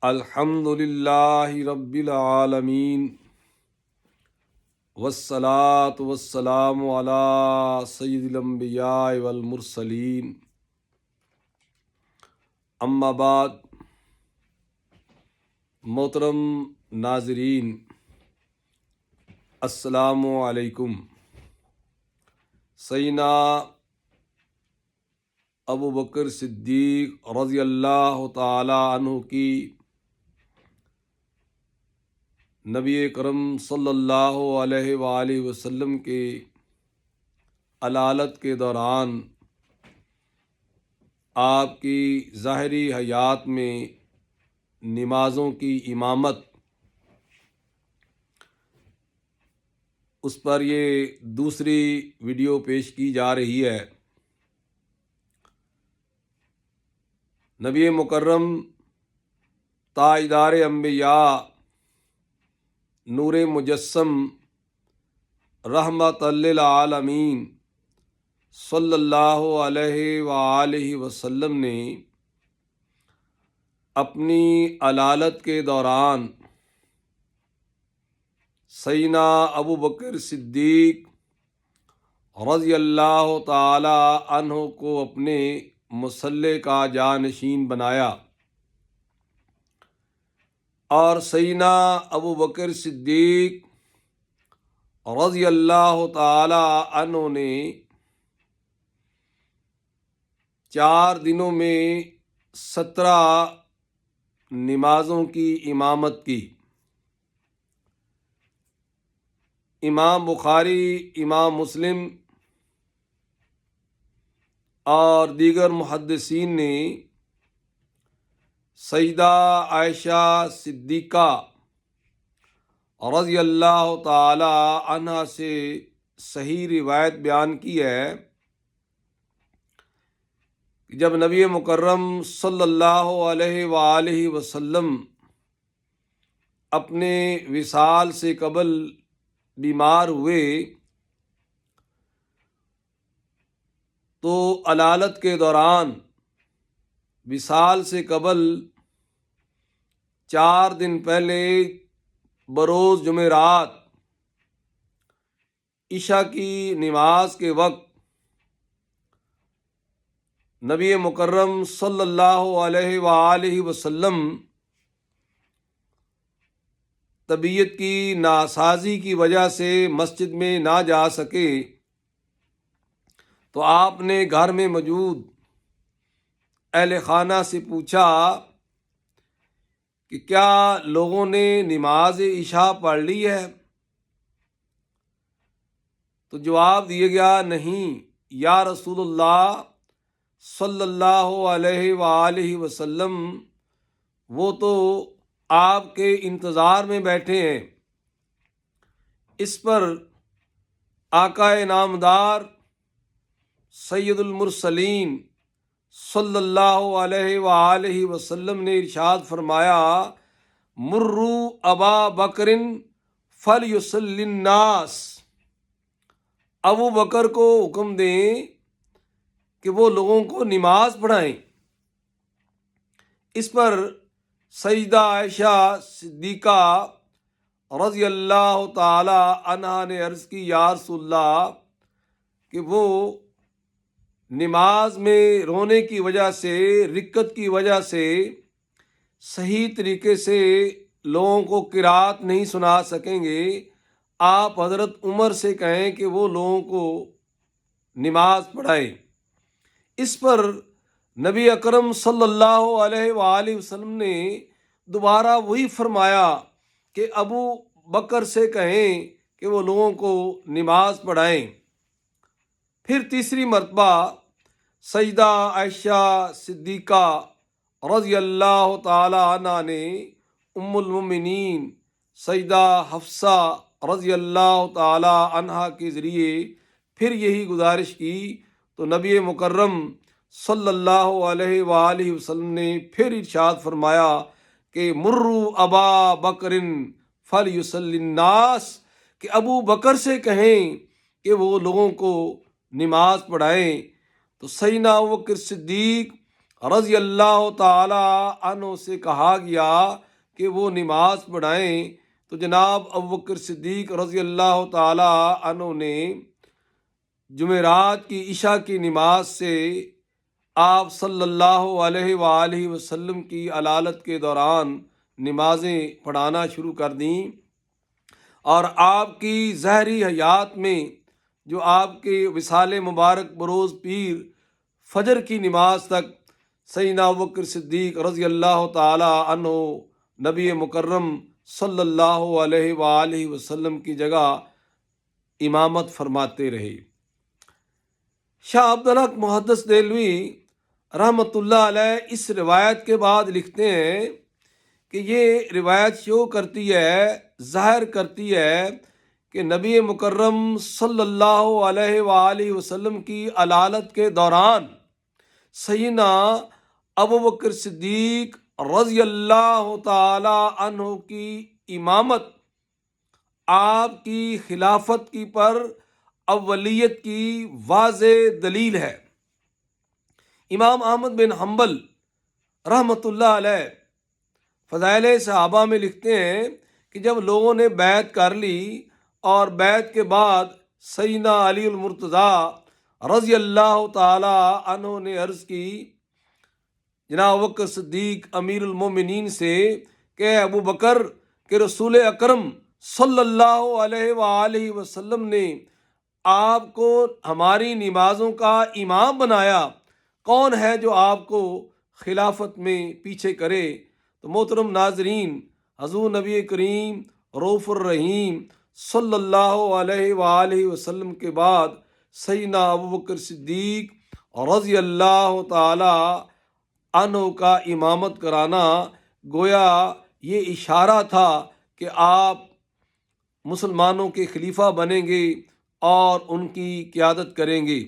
الحمد للہ رب العالمین والصلاة والسلام علی سید الانبیاء والمرسلین، اما بعد۔ محترم ناظرین، السلام علیکم۔ سیدنا ابو بکر صدیق رضی اللہ تعالی عنہ کی نبی کرم صلی اللہ علیہ وآلہ وسلم کے علالت کے دوران آپ کی ظاہری حیات میں نمازوں کی امامت، اس پر یہ دوسری ویڈیو پیش کی جا رہی ہے۔ نبی مکرم تاجدار انبیاء، نور مجسم، رحمت للعالمین صلی اللہ علیہ وآلہ وسلم نے اپنی علالت کے دوران سیدنا ابو بکر صدیق رضی اللہ تعالی عنہ کو اپنے مصلی کا جانشین بنایا، اور سیدنا ابو بکر صدیق رضی اللہ تعالی عنہ نے 4 دنوں میں 17 نمازوں کی امامت کی۔ امام بخاری، امام مسلم اور دیگر محدثین نے سیدہ عائشہ صدیقہ رضی اللہ تعالی عنہا سے صحیح روایت بیان کی ہے کہ جب نبی مکرم صلی اللہ علیہ وآلہ وسلم اپنے وصال سے قبل بیمار ہوئے تو علالت کے دوران وصال سے قبل 4 دن پہلے بروز جمعرات عشاء کی نماز کے وقت نبی مکرم صلی اللہ علیہ وآلہ وسلم طبیعت کی ناسازی کی وجہ سے مسجد میں نہ جا سکے، تو آپ نے گھر میں موجود اہل خانہ سے پوچھا کہ کیا لوگوں نے نماز عشاء پڑھ لی ہے؟ تو جواب دیا گیا، نہیں یا رسول اللہ صلی اللہ علیہ وآلہ وسلم، وہ تو آپ کے انتظار میں بیٹھے ہیں۔ اس پر آقا نامدار سید المرسلین صلی اللہ علیہ وآلہ وسلم نے ارشاد فرمایا، مروا ابا بکر فلیصلی الناس، ابو بکر کو حکم دیں کہ وہ لوگوں کو نماز پڑھائیں۔ اس پر سیدہ عائشہ صدیقہ رضی اللہ تعالی عنہا نے عرض کی، یا رسول اللہ، کہ وہ نماز میں رونے کی وجہ سے، رکت کی وجہ سے صحیح طریقے سے لوگوں کو قرات نہیں سنا سکیں گے، آپ حضرت عمر سے کہیں کہ وہ لوگوں کو نماز پڑھائیں۔ اس پر نبی اکرم صلی اللہ علیہ وآلہ وسلم نے دوبارہ وہی فرمایا کہ ابو بکر سے کہیں کہ وہ لوگوں کو نماز پڑھائیں۔ پھر تیسری مرتبہ سیدہ عائشہ صدیقہ رضی اللہ تعالی عنہ نے ام المؤمنین سیدہ حفصہ رضی اللہ تعالی عنہا کے ذریعے پھر یہی گزارش کی، تو نبی مکرم صلی اللہ علیہ وآلہ وسلم نے پھر ارشاد فرمایا کہ مروا ابا بکر فلیصلی الناس، کہ ابو بکر سے کہیں کہ وہ لوگوں کو نماز پڑھائیں۔ تو سیدنا ابو بکر صدیق رضی اللہ تعالی عنہ سے کہا گیا کہ وہ نماز پڑھائیں، تو جناب ابوبکر صدیق رضی اللہ تعالی عنہ نے جمعرات کی عشاء کی نماز سے آپ صلی اللہ علیہ وآلہ وسلم کی علالت کے دوران نمازیں پڑھانا شروع کر دیں، اور آپ کی ظاہری حیات میں جو آپ کے وصال مبارک بروز پیر فجر کی نماز تک سیدنا ابوبکر صدیق رضی اللہ تعالی عنہ نبی مکرم صلی اللہ علیہ وآلہ وسلم کی جگہ امامت فرماتے رہے۔ شاہ عبدالحق محدث دہلوی رحمۃ اللہ علیہ اس روایت کے بعد لکھتے ہیں کہ یہ روایت شو کرتی ہے، ظاہر کرتی ہے کہ نبی مکرم صلی اللہ علیہ وآلہ وسلم کی علالت کے دوران سیدنا ابوبکر صدیق رضی اللہ تعالی عنہ کی امامت آپ کی خلافت کی پر اولیت کی واضح دلیل ہے۔ امام احمد بن حنبل رحمۃ اللہ علیہ فضائل صحابہ میں لکھتے ہیں کہ جب لوگوں نے بیعت کر لی اور بیعت کے بعد سیدنا علی المرتضیٰ رضی اللہ تعالی عنہ نے عرض کی جناب ابوبکر صدیق امیر المومنین سے کہ ابو بکر کہ رسول اکرم صلی اللہ علیہ وآلہ وسلم نے آپ کو ہماری نمازوں کا امام بنایا، کون ہے جو آپ کو خلافت میں پیچھے کرے؟ تو محترم ناظرین، حضور نبی کریم رؤوف الرحیم صلی اللہ علیہ وآلہ وسلم کے بعد سیدنا ابوبکر صدیق رضی اللہ تعالی عنہ کا امامت کرانا گویا یہ اشارہ تھا کہ آپ مسلمانوں کے خلیفہ بنیں گے اور ان کی قیادت کریں گے۔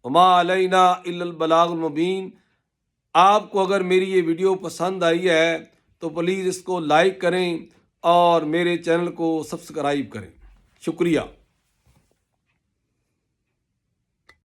وما علینا الا البلاغ المبین۔ آپ کو اگر میری یہ ویڈیو پسند آئی ہے تو پلیز اس کو لائک کریں اور میرے چینل کو سبسکرائب کریں۔ شکریہ۔